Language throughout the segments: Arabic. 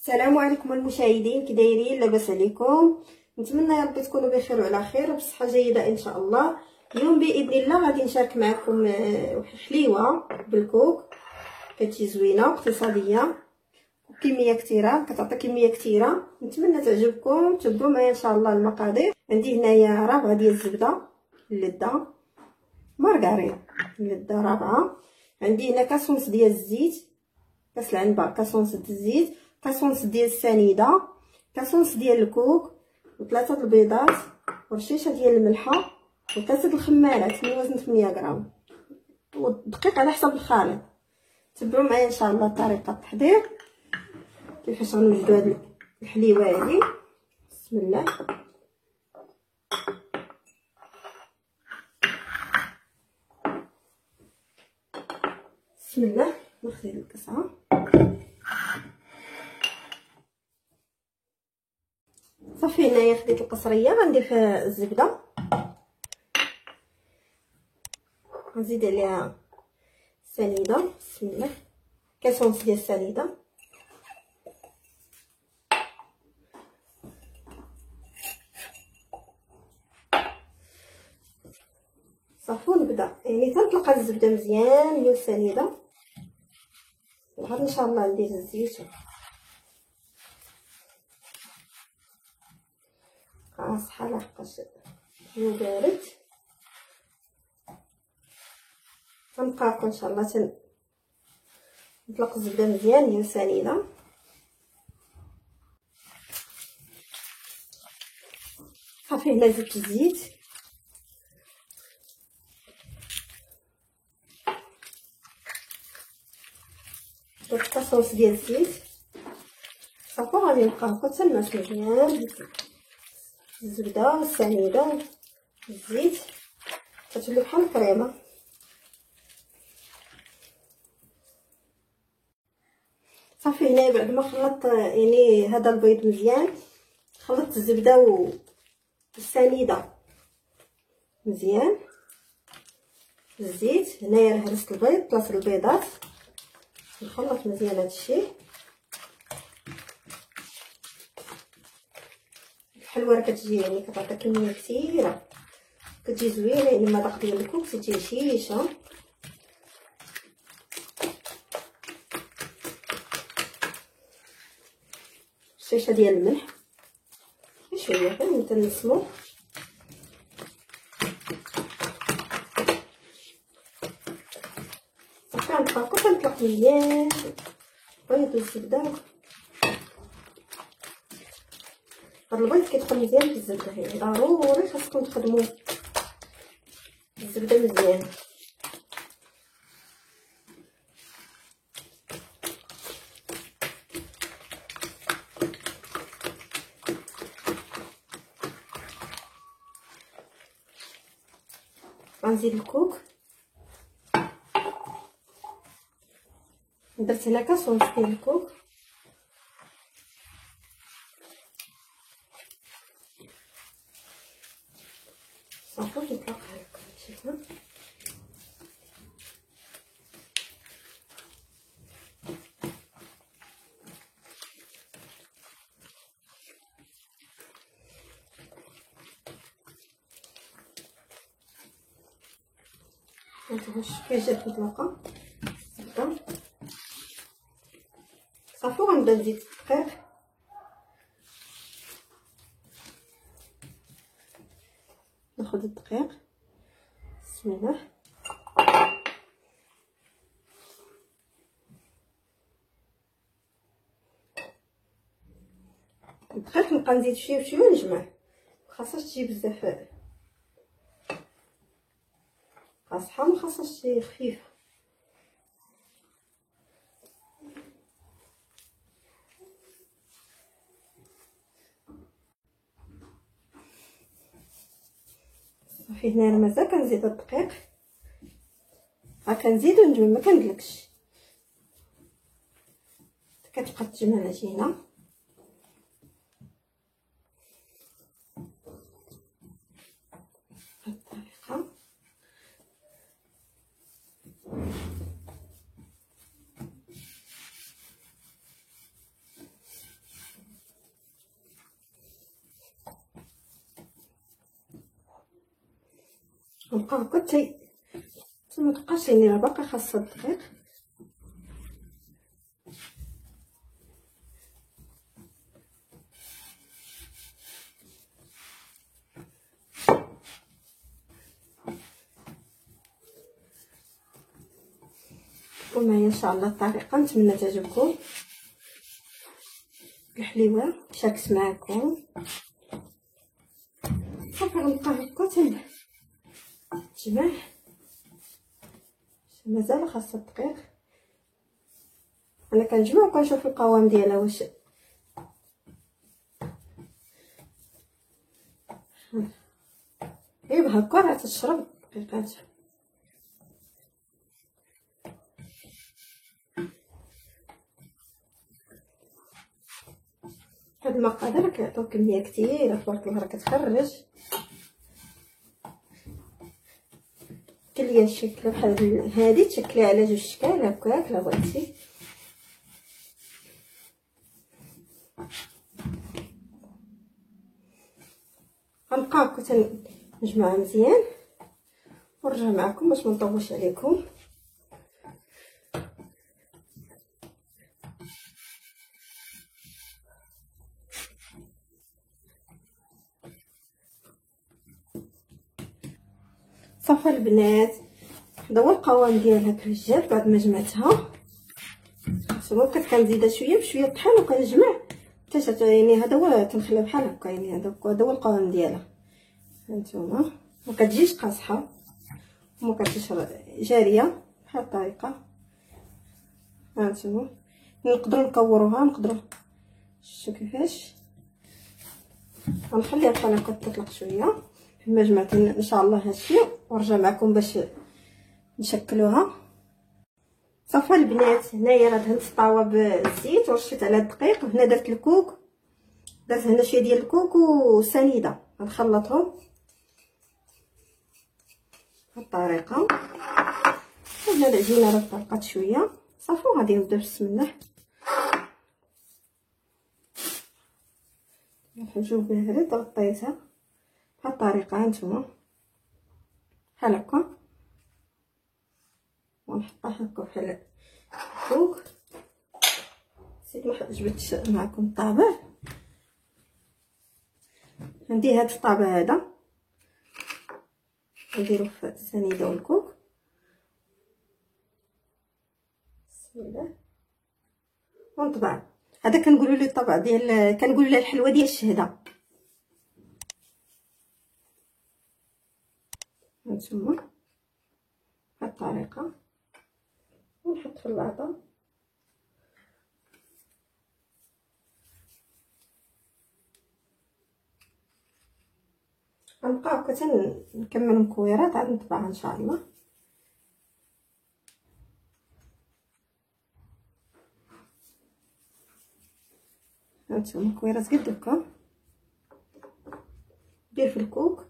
السلام عليكم المشاهدين، كي دايرين؟ لاباس عليكم؟ نتمنى يا ربي تكونوا بخير وعلى خير وبصحه جيده ان شاء الله. اليوم باذن الله غادي نشارك معكم واحد حليوه بالكوك كتجي زوينه واقتصاديه وكميه كثيره، كتعطي كميه كثيره. نتمنى تعجبكم، تبعوا معايا ان شاء الله المقادير. عندي هنايا ربعه ديال الزبده اللذه، مارغرين اللذه ربعه. عندي هنا كاس ونص ديال الزيت، كاس العنبه، كاس ونص ديال الزيت، كاس ونص ديال السنيده، كاس ونص ديال الكوك، وثلاثه البيضات، ورشيشه ديال الملحه، وثلاثه الخمارات من وزن 8 غرام، والدقيق على حسب الخليط. تبعوا معايا ان شاء الله طريقه التحضير كيفاش غنوجدوا هاد الحليوه هذه. بسم الله. بسم الله. ناخذ هاد الكاسه، صافي. هنايا خديت القصريه غندير فيها الزبده، غنزيد عليها السنيده. بسم الله. كاس ونص ديال السنيده، صافي. ونبدا يعني تنطلق الزبده مزيان هي السنيده. وغادي ان شاء الله ندير الزيت قاصحه لحقاش الجو بارد. غنبقى ان شاء الله نطلق الزبده مزيان هي السنيده. صافي. هنا زدت الزيت، درت كاس ونص ديال الزيت. صافي. غادي نبقى هكا حتى الناس مزيان الزبده والسنيده والزيت، كتولي بحال الكريمه. صافي. هنا بعد ما خلطت يعني هذا البيض مزيان، خلطت الزبده والسنيده مزيان، الزيت. هنايا هرست البيض، 3 البيضات، نخلط مزيان هادشي. الحلوه راه كتجي يعني كتعطي كميه كثيره، كتجي زوينه. يعني المذاق ديال الكوك تجي هشيشه. شيشه ديال الملح شويه غير تنسمو. صافي. غنبقى كنطلق مزيان البيض والزبده. هاد البيض كيدخل مزيان في الزبده، يعني ضروري خاصكم تخدموا الزبده مزيان. غنزيد الكوك، درت هنا كاس ونص ديال الكوك. صافي. نطلق هكا شوفوا. هانتوما كيف جات مطلقه الزبده. صافي. غنبدا نزيد الدقيق، ناخذ الدقيق. بسم الله. الدقيق نبقى نزيد شويه بشويه ونجمع، مخاصهاش تجي بزاف قاصحه، مخاصهاش تجي خفيفه. صافي. هنا انا مازال كنزيد الدقيق، كنزيد ونجمع، ما كندلكش، كتبقى تجمع العجينه. بهاد الطريقه. نبقى هكا حتى متبقاش، يعني راه باقي خاصها الدقيق. ومعايا ان شاء الله الطريقه، نتمنى تعجبكم الحليوه شاركت معكم. صافي غنبقى هكا تنجمع، مازال خاصها الدقيق. انا كنجمع وكنشوف القوام ديالها واش غير هكا راه تشرب دقيقات. هاد المقادير كيعطيو كميه كثيره تبارك الله، راه كتخرج كليه الشكل بحال هادي، تشكليها على جوج اشكال هكاك لا بغيتي. غنبقى هكا تنجمعها مزيان ونرجع معكم باش منطولش عليكم. صافي البنات، هذا هو القوام ديالها كيف جات بعد ما جمعتها. شوفوا بقيت كنزيدها شويه بشويه الطحين وكنجمع حتى يعني هذا هو تنخليها بحال هكا، يعني هذا هو القوام ديالها. هانتوما ما كتجيش قاصحه وما كتجيش جاريه بحال الطريقه. هانتوما نقدروا نكوروها، نقدروا شفتوا كيفاش. غنخليها بحال هكا تطلق شويه كما جمعت ان شاء الله هادشي، ونرجع معكم باش نشكلوها. صافي البنات، هنايا راه دهنت الطاوه بالزيت ورشيت على الدقيق، وهنا درت الكوك، درت هنا شويه ديال الكوك وسنيده، غنخلطهم بهاد الطريقه. وهنا العجينه راه طلقات شويه. صافي وغادي نبدا بسم الله الحجوب بارد. غطيتها بهاد الطريقه هانتوما بحال هكا، ونحطها هكا بحال الكوك. نسيت ما جبتش معكم الطابع، عندي هاد الطابع هذا نديرو في السنيده والكوك. بسم الله ونطبع. هذا كنقولوا ليه الطبع ديال، كنقولوا ليه الحلوه ديال الشهده. هانتوما بهاد الطريقه، ونحط في اللاطه. غنبقى هكا نكمل مكويرات عاد نطبعها ان شاء الله. هانتوما مكويرات قد هكا، ندير في الكوك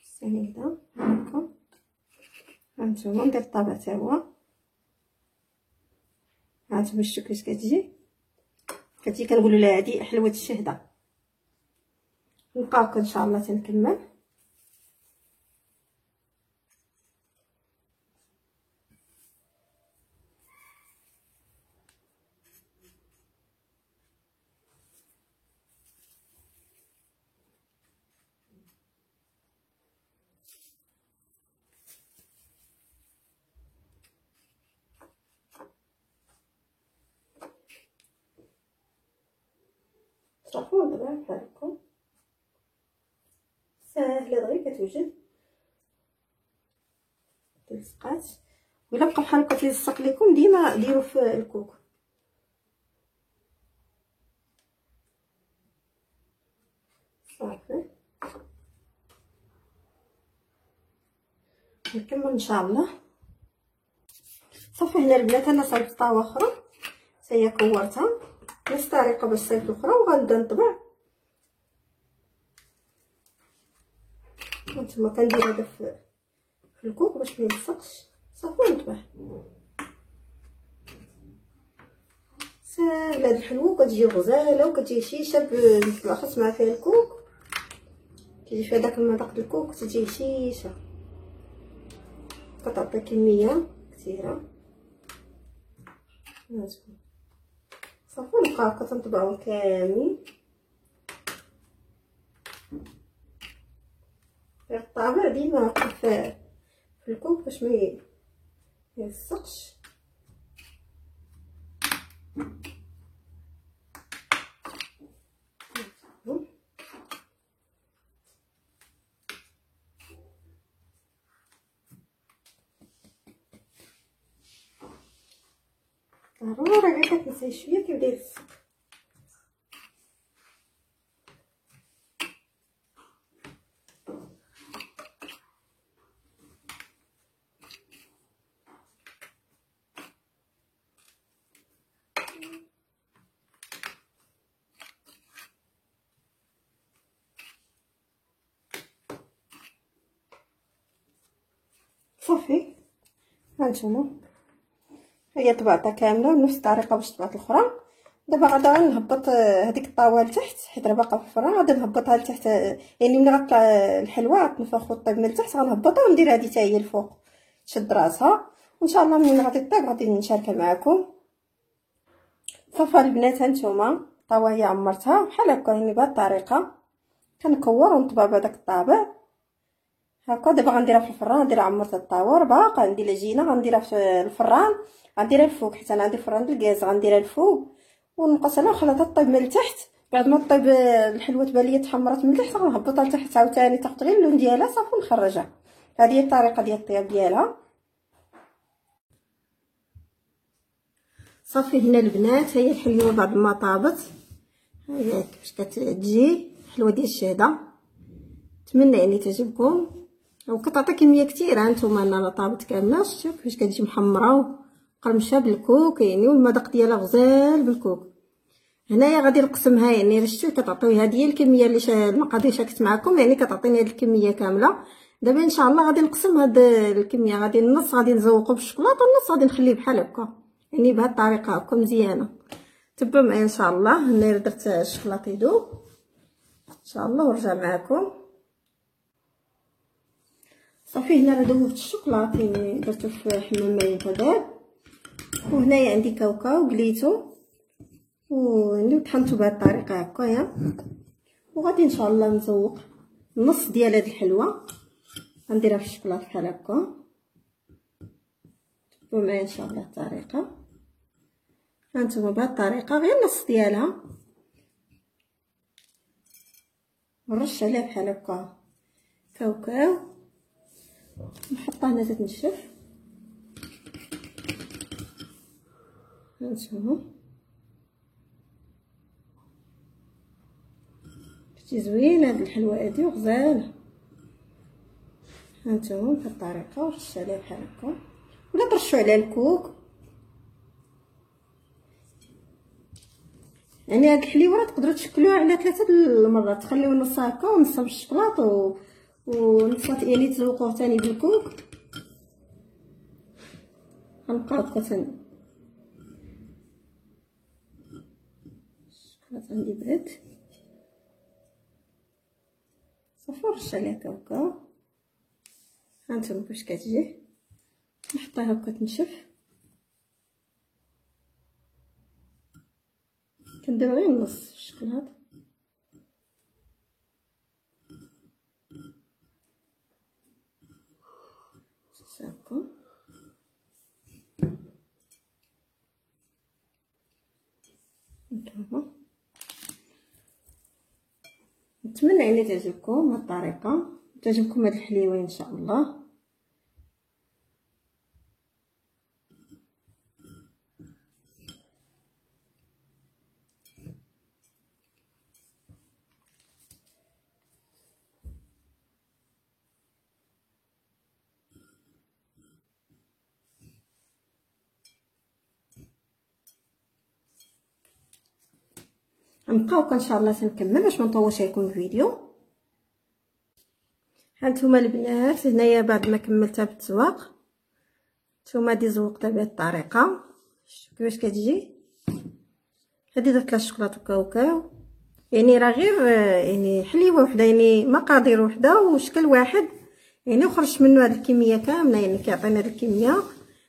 سنيده هكا. هانتوما ندير الطابع تا هو، هانتوما شفتوا كيفاش كتجي كنقولوا لها هذه حلوه الشهده. نبقى هكا ان شاء الله تنكمل. صافي دابا بحال هكا ساهله دغيا كتوجد تلصقات. ولا بقى بحال هكا تلصق لكم ديما ديروا في الكوك. صافي نكمل ان شاء الله. صافي هنا البنات انا صايبت طاوه اخرى حتى هي كورتها نفس الطريقه باش صايبت اخرى، وغنبدا نطبع. هانتوما كندير هذا في الكوك باش ما يلصقش. صافي ونطبع. ساهله هاد الحلوه، كتجي غزاله وكتجي هشيشه بالاخص مع فيها الكوك، كيجي فيها داك المذاق ديال الكوك، كتجي هشيشه، كتعطي كميه كثيره. صافي نبقاو هكا تنطبعهم كاملين. الطابع ديما هكا في الكوك باش ما يلصقش. ضروري غير كتنسى شويه كيبدا يلصق. صافي هانتوما هي طبعتها كامله بنفس الطريقه باش طبعت الاخرى. دابا غادا نهبط هذيك الطاوه لتحت حيت راه باقا في الفران، غادا نهبطها لتحت، يعني ملي غطلع الحلوه غتنفخ وطيب من التحت غنهبطها وندير هذه حتى هي الفوق تشد راسها، وان شاء الله ملي غادي طيب غادي نشاركها معكم. صافي البنات هانتوما الطاوه هي عمرتها بحال هكا، يعني بهذه الطريقه كنكور ونطبع بهذاك الطابع هكا. دابا غنديرها في الفران، غنديرها عمرت الطاور، باقا عندي العجينه غنديرها في الفران، غنديرها الفوق حيت انا عندي الفران ديال الغاز، غنديرها الفوق ونقص عليها ونخليها طيب من التحت. بعد ما طيب الحلوه تبان ليا تحمرات من التحت غنهبطها لتحت عاوتاني تاخد غير اللون ديالها صافي ونخرجها. هذه هي الطريقه ديال الطياب ديالها. صافي هنا البنات هي الحلوه بعد ما طابت، هي كيفاش كتجي حلوه ديال الشهده. نتمنى يعني تعجبكم وكتعطي كميه كثيره. هانتوما انا طابت كامله، شفتوا كيفاش كتجي محمره وقرمشه بالكوك يعني، والمذاق ديالها غزال بالكوك. هنايا غادي نقسمها يعني شفتوا كتعطيو هذه هي الكميه اللي المقادير شاركت معكم، يعني كتعطيني هذه الكميه كامله. دابا ان شاء الله غادي نقسم هاد الكميه، غادي النص غادي نزوقو بالشوكولاته والنص غادي نخليه بحال هكا، يعني بهاد الطريقه هكا مزيانه. تبعوا معايا ان شاء الله. هنايا درت الشوكولاته يذوب ان شاء الله ونرجع معكم. صافي هنا راه دوبت الشوكولاط، يعني درتو في حمام ماء تذاب، وهنايا عندي كاوكاو قليتو ويعني طحنتو بهذه الطريقه هكايا. وغادي ان شاء الله نزوق النص ديال هذه الحلوه، غنديرها في الشوكولاط بحال هكا. تبعوا معايا ان شاء الله الطريقه. هانتوما بهذه الطريقه غير النص ديالها، ونرش عليها بحال هكا كاوكاو، نحطها هنا تتنشف. هانتوما شتي زوينه هاد الحلوه هادي وغزاله. هانتوما بهاد الطريقه ورش عليها بحال هكا، ولا ترشوا عليها الكوك. يعني هاد الحليوه تقدروا تشكلوها على 3 المرات، تخليو نصها هكا ونصها بالشوكولاط ونصها يعني تزوقوه ثاني بالكوك. غنبقاو هكا الشوكولاط عندي برد. صافي نرش عليها كاوكاو. هانتوما كيفاش كتجي، نحطها هكا تنشف. كندير غير نص الشوكولاط هكا. هانتوما نتمنى يعني تعجبكم هاد الطريقه، تعجبكم هاد الحليوه ان شاء الله. غنبقاو ان شاء الله تنكمل باش ما نطولش عليكم الفيديو. هانتوما البنات هنايا بعد ما كملتها بالتزواق، نتوما دي زوقتها بهذه الطريقه، شوفوا كيفاش كتجي هذه درت لها الشوكولاته كاوكاو، يعني راه غير يعني حليوه وحده، يعني مقادير وحده وشكل واحد، يعني وخرجت منه هذه الكميه كامله، يعني كيعطينا هذه الكميه.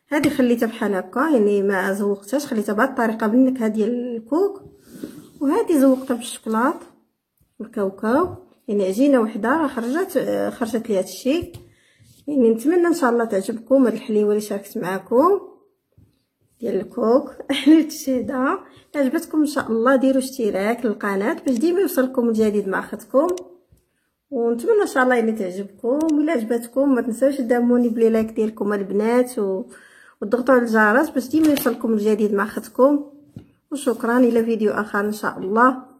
هذه خليتها بحال هكا، يعني ما زوقتهاش، خليتها بهذه الطريقه بالنكهه ديال الكوك. وهذه زوقتها بالشوكولاط والكاوكاو، يعني عجينه وحده راه خرجت لي هذا الشيء. يعني نتمنى ان شاء الله تعجبكم هذه الحليوه اللي شاركت معكم ديال الكوك حليوه الشهده. عجبتكم ان شاء الله ديروا اشتراك للقناه باش ديما يوصلكم الجديد مع اختكم، ونتمنى ان شاء الله يعني تعجبكم. الا عجبتكم ما تنساوش تدعموني بلي لايك ديالكم البنات، وتضغطوا على الجرس باش ديما يوصلكم الجديد مع اختكم. وشكرا، الى فيديو اخر ان شاء الله.